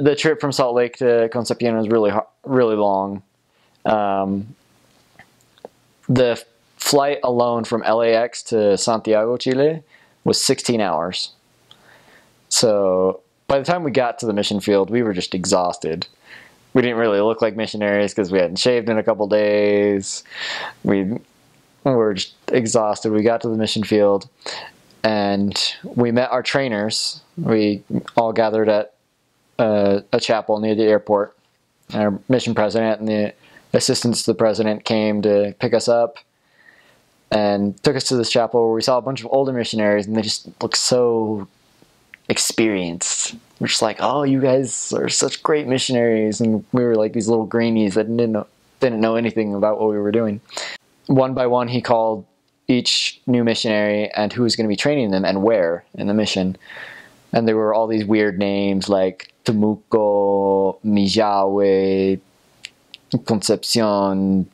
The trip from Salt Lake to Concepcion was really long. The flight alone from LAX to Santiago, Chile, was 16 hours. So by the time we got to the mission field, we were just exhausted. We didn't really look like missionaries because we hadn't shaved in a couple days. We were just exhausted. We got to the mission field and we met our trainers. We all gathered at a chapel near the airport. Our mission president and the assistants to the president came to pick us up and took us to this chapel where we saw a bunch of older missionaries, and they just looked so experienced. We're just like, oh, you guys are such great missionaries, and we were like these little greenies that didn't know anything about what we were doing. One by one, he called each new missionary and who was going to be training them and where in the mission. And there were all these weird names like Temuco, Mijawe, Concepcion,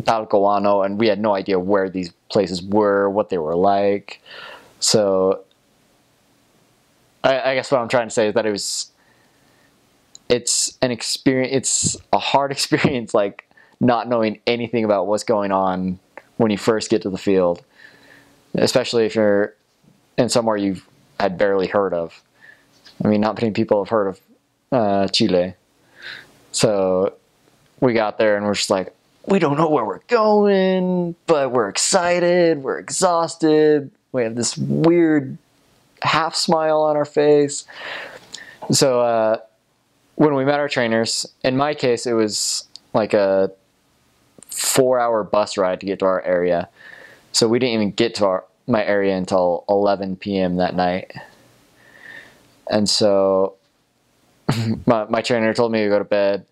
Talcahuano, and we had no idea where these places were, what they were like. So I guess what I'm trying to say is that it's an experience, it's a hard experience, like not knowing anything about what's going on when you first get to the field, especially if you're in somewhere you've had barely heard of. I mean, not many people have heard of Chile. So we got there and we're just like, we don't know where we're going, but we're excited, we're exhausted, we have this weird half smile on our face. So when we met our trainers, in my case it was like a 4-hour bus ride to get to our area. So we didn't even get to my area until 11 p.m. that night. And so my trainer told me to go to bed,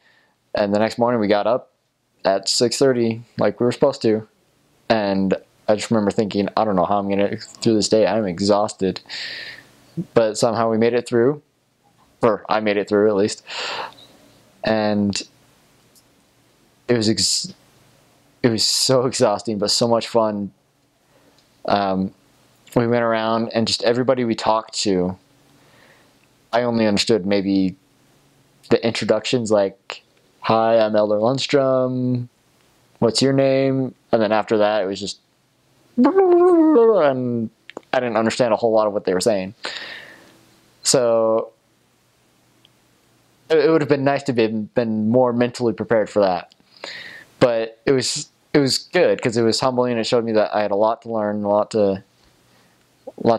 and the next morning we got up at 6:30 like we were supposed to. And I just remember thinking, I don't know how I'm going to get through this day. I'm exhausted. But somehow we made it through. Or I made it through, at least. And it was so exhausting, but so much fun. We went around, and just everybody we talked to, I only understood maybe the introductions, like, hi, I'm Elder Lundstrom. What's your name? And then after that, it was just, and I didn't understand a whole lot of what they were saying. So it would have been nice to have been more mentally prepared for that. But it was good because it was humbling, and it showed me that I had a lot to learn, a lot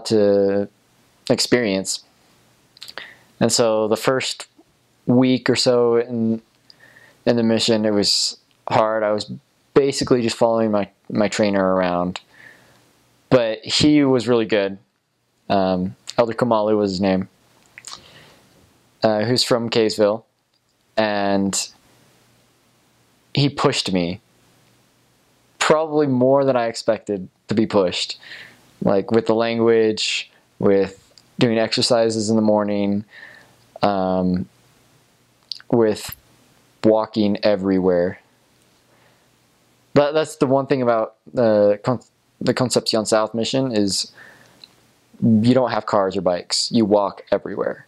to experience. And so the first week or so in the mission, it was hard. I was basically just following my trainer around. But he was really good. Elder Kamali was his name. Who's from Kaysville. And he pushed me. Probably more than I expected to be pushed. Like with the language, with doing exercises in the morning, with walking everywhere. But that's the one thing about the Concepcion South mission is you don't have cars or bikes. You walk everywhere.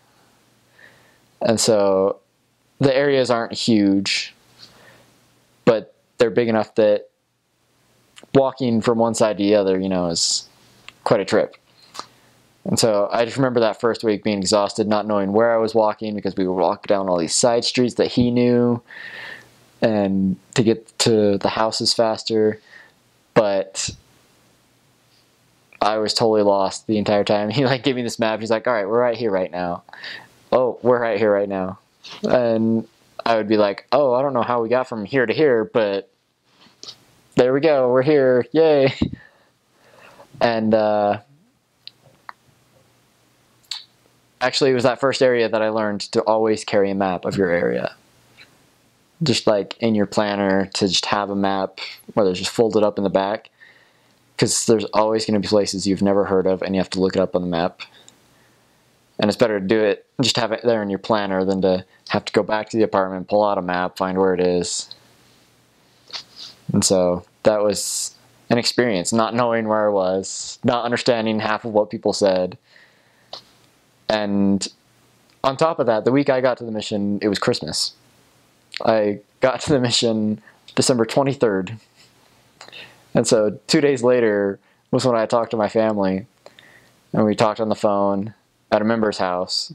And so the areas aren't huge, but they're big enough that walking from one side to the other, is quite a trip. And so I just remember that first week being exhausted, not knowing where I was walking because we would walk down all these side streets that he knew and to get to the houses faster. But I was totally lost the entire time. He gave me this map. He's like, all right, we're right here right now. Oh, we're right here right now. And I would be like, oh, I don't know how we got from here to here, but there we go. We're here. Yay. And actually, it was that first area that I learned to always carry a map of your area. Just like in your planner, to just have a map, whether it's just folded up in the back. Because there's always going to be places you've never heard of, and you have to look it up on the map. And it's better to do it, just have it there in your planner, than to have to go back to the apartment, pull out a map, find where it is. And so that was an experience, not knowing where I was, not understanding half of what people said. And on top of that, the week I got to the mission, it was Christmas. I got to the mission December 23rd. And so 2 days later was when I talked to my family. And we talked on the phone at a member's house,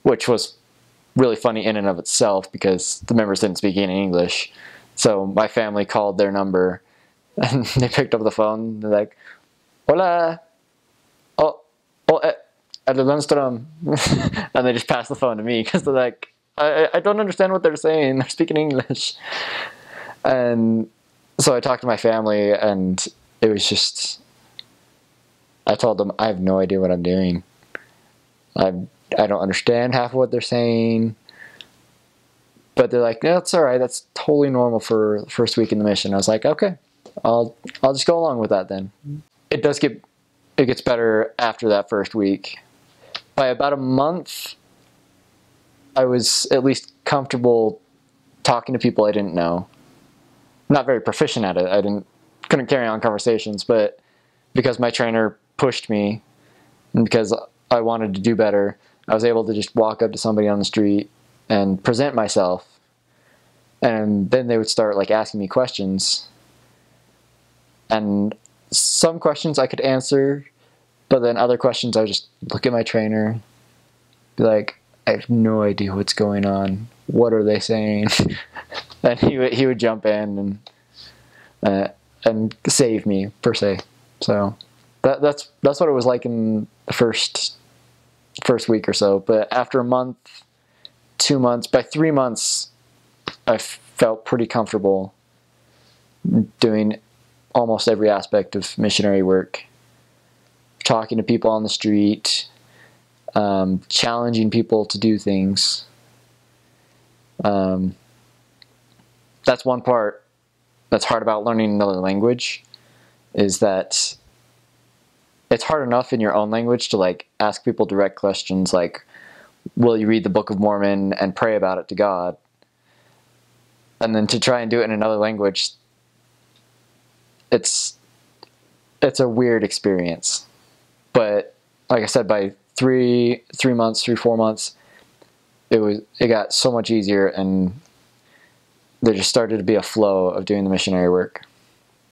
which was really funny in and of itself because the members didn't speak any English. So my family called their number and they picked up the phone. They're like, "Hola, Lundstrom," and they just passed the phone to me because they're like, I don't understand what they're saying. They're speaking English. And so I talked to my family, and it was just, I told them, I have no idea what I'm doing. I don't understand half of what they're saying. But they're like, no, that's all right. That's totally normal for the first week in the mission. I was like, okay, I'll just go along with that then. It gets better after that first week. By about a month, I was at least comfortable talking to people I didn't know. Not very proficient at it. Couldn't carry on conversations, but because my trainer pushed me and because I wanted to do better, I was able to just walk up to somebody on the street and present myself. And then they would start like asking me questions. And some questions I could answer, but then other questions I would just look at my trainer, be like, I have no idea what's going on. What are they saying? And he would jump in and save me per se. So that's what it was like in the first week or so. But after a month, 2 months, by 3 months, I felt pretty comfortable doing almost every aspect of missionary work. Talking to people on the street, challenging people to do things. That's one part that's hard about learning another language, is that it's hard enough in your own language to like ask people direct questions like, will you read the Book of Mormon and pray about it to God? And then to try and do it in another language, it's a weird experience. But like I said, by 4 months, it got so much easier, and there just started to be a flow of doing the missionary work.